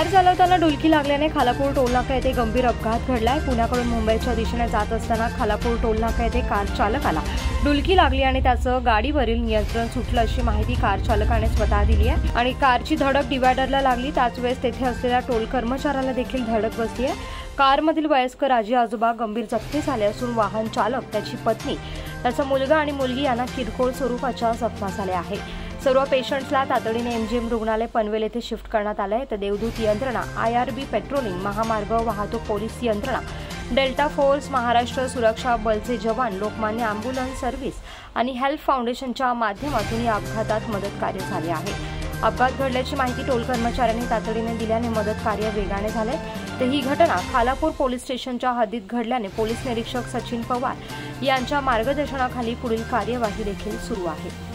Car चालवताना डुलकी लागल्याने खालापूर टोलनाका येथे गंभीर अपघात घडलाय। पुण्याकडून मुंबईच्या दिशेने जात असताना खालापूर टोलनाका येथे कार चालकाला डुलकी लागली आणि त्याचं गाडीवरील नियंत्रण सुटलं अशी माहिती कार चालकाने स्वतः दिली आहे आणि कारची धडक डिवायडरला लागली। त्याच वेळेस तेथे असलेल्या टोल कर्मचाऱ्याला देखील धडक बसली आहे। कारमधील वयस्कर आजी आजोबा गंभीर जखमी झाले असून वाहन चालक, त्याची पत्नी, त्याचा मुलगा आणि मुलगी यांना किरकोळ स्वरूपाच्या जखमा झाल्या आहेत। सर्व पेशंट्सला तातडीने एमजीएम रुग्णालय पनवेल येथे शिफ्ट करण्यात आले आहे। तर देवदूत यंत्रणा, आयआरबी पेट्रोलिंग, महामार्ग वाहतूक पोलीस यंत्रणा, डेल्टा फोर्स, महाराष्ट्र सुरक्षा बलचे जवान, लोकमान्य अँब्युलन्स सर्व्हिस आणि हेल्थ फाउंडेशनच्या माध्यमातून या अपघातात मदत कार्य झाले आहे। अपघात घडल्याची माहिती टोल कर्मचाऱ्यांनी तातडीने दिल्याने मदत कार्य वेगाने झाले। तर ही घटना खालापूर पोलीस स्टेशनच्या हद्दीत घडल्याने पोलीस निरीक्षक सचिन पवार यांच्या मार्गदर्शनाखाली पुढील कार्यवाही देखील सुरू आहे।